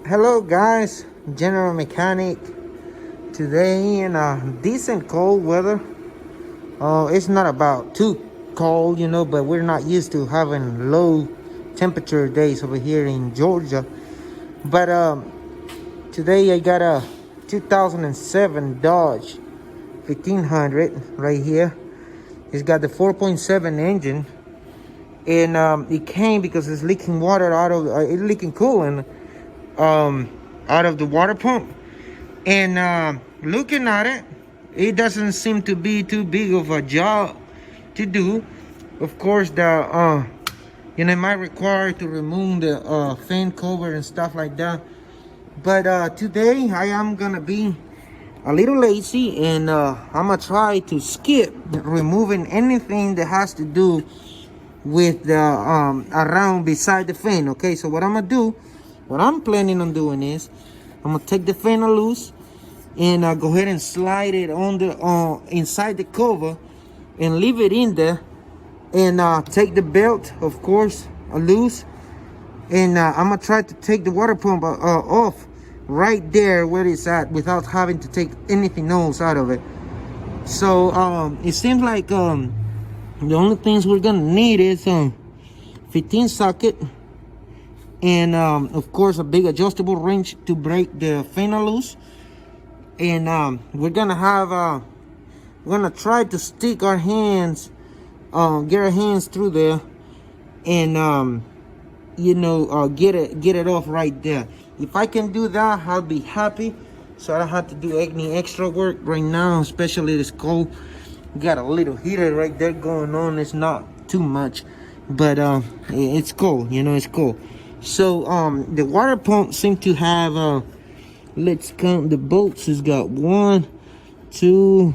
Hello guys, General Mechanic. Today in a decent cold weather. It's not about too cold, but we're not used to having low temperature days over here in Georgia. But today I got a 2007 Dodge 1500 right here. It's got the 4.7 engine, and it came because it's leaking water out of it's leaking coolant out of the water pump. And looking at it, it doesn't seem to be too big of a job to do. Of course, it might require to remove the fan cover and stuff like that. But today I am gonna be a little lazy, and I'm gonna try to skip removing anything that has to do with the around beside the fan. Okay, so what I'm planning on doing is I'm gonna take the fan loose and go ahead and slide it on the inside the cover and leave it in there, and take the belt, of course, loose, and I'm gonna try to take the water pump off right there where it's at without having to take anything else out of it. So it seems like the only things we're gonna need is 15 socket, and of course a big adjustable wrench to break the fan loose. And we're gonna try to stick our hands, get our hands through there, and get it off right there. If I can do that, I'll be happy, so I don't have to do any extra work right now, especially this cold. We got a little heater right there going on. It's not too much, but it's cold, it's cold. So the water pump seems to have let's count the bolts. It's got 1, 2,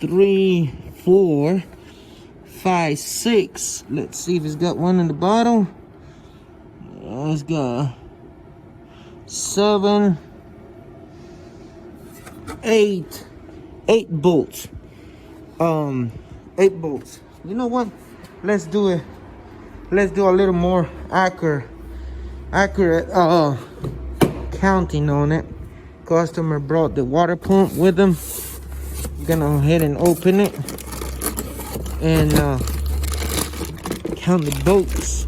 3, 4, 5, 6. Let's see if it's got one in the bottom. It's got 7, 8 bolts. 8 bolts. You know what? Let's do it. Let's do a little more accurate counting on it. Customer brought the water pump with them. I'm gonna go ahead and open it and count the bolts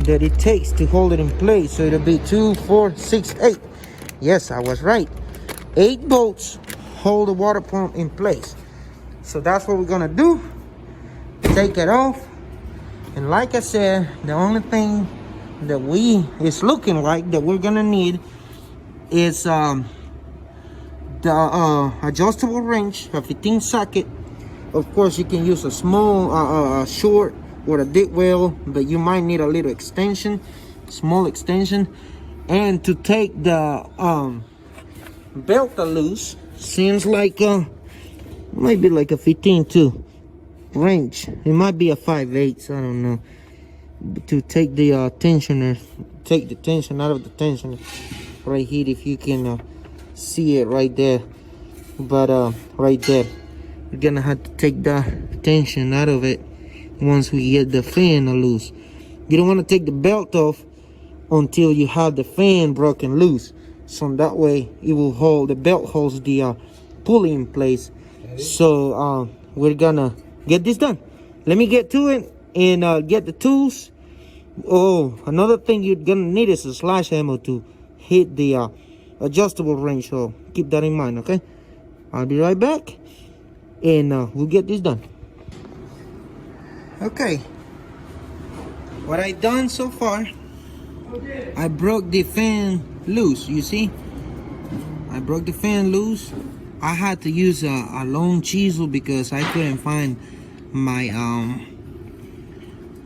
that it takes to hold it in place. So it'll be 2, 4, 6, 8. Yes, I was right. 8 bolts hold the water pump in place. So that's what we're gonna do. Take it off, and like I said, the only thing that it's looking like that we're gonna need is the adjustable wrench, a 15 socket. Of course, you can use a small short or a dead well, but you might need a little extension, small extension. And to take the belt loose, seems like might be like a 15 too wrench. It might be a 5/8, I don't know. But to take the tensioner, take the tension out of the tensioner right here, if you can see it right there. But right there, we're gonna have to take the tension out of it once we get the fan loose. You don't want to take the belt off until you have the fan broken loose, so that way it will hold, the belt holds the pulley in place. So we're gonna get this done. Let me get to it and get the tools. Oh, another thing you're gonna need is a slash hammer to hit the adjustable wrench, so keep that in mind. Okay, I'll be right back, and we'll get this done. Okay, what I done so far, I broke the fan loose. You see, I broke the fan loose. I had to use a long chisel because I couldn't find my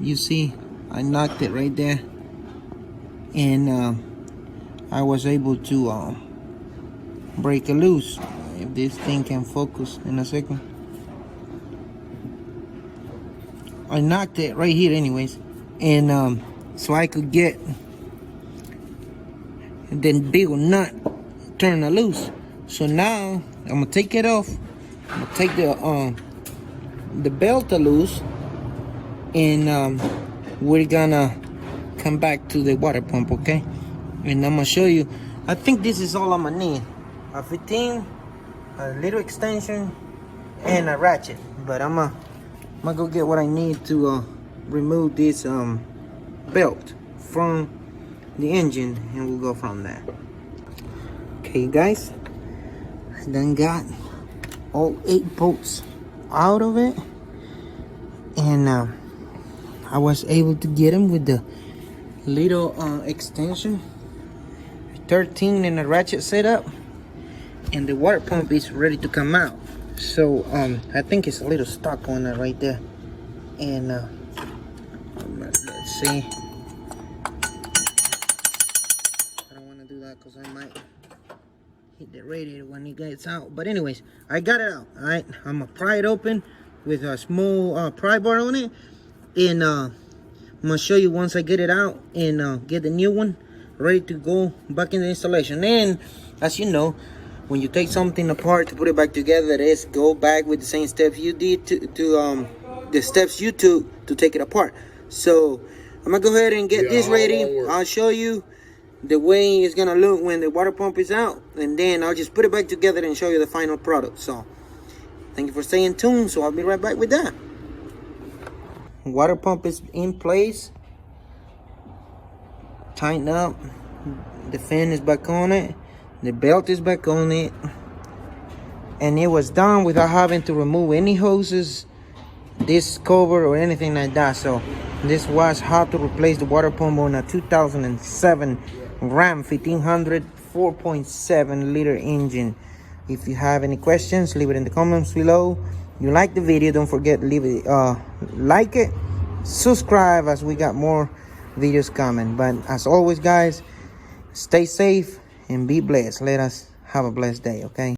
you see, I knocked it right there, and I was able to break it loose. If this thing can focus in a second. I knocked it right here anyways, and so I could get the big nut turn it loose. So now I'm gonna take it off. I'm gonna take the belt loose, and we're gonna come back to the water pump. Okay, and I'm gonna show you. I think this is all I'm gonna need: a 15, a little extension, and a ratchet. But I'm gonna go get what I need to remove this belt from the engine, and we'll go from there. Okay, guys, I done got all 8 bolts out of it, and I was able to get them with the little extension, 13 in the ratchet setup, and the water pump is ready to come out. So I think it's a little stuck on it right there, and let's see. I don't want to do that because I might hit the radiator when it gets out. But anyways, I got it out. All right, I'm gonna pry it open with a small pry bar on it, and I'm gonna show you once I get it out and get the new one ready to go back in the installation. And as you know, when you take something apart to put it back together, is go back with the same steps you did to the steps you took to take it apart. So I'm gonna go ahead and get this ready. I'll show you the way it's gonna look when the water pump is out, and then I'll just put it back together and show you the final product. So thank you for staying tuned. So I'll be right back with that. Water pump is in place, tighten up, the fan is back on it, the belt is back on it, and it was done without having to remove any hoses, this cover, or anything like that. So this was how to replace the water pump on a 2007 Ram 1500 4.7 liter engine. If you have any questions, leave it in the comments below. You like the video, don't forget to leave it like it, subscribe, as we got more videos coming. But as always, guys, stay safe and be blessed. Let us have a blessed day, okay?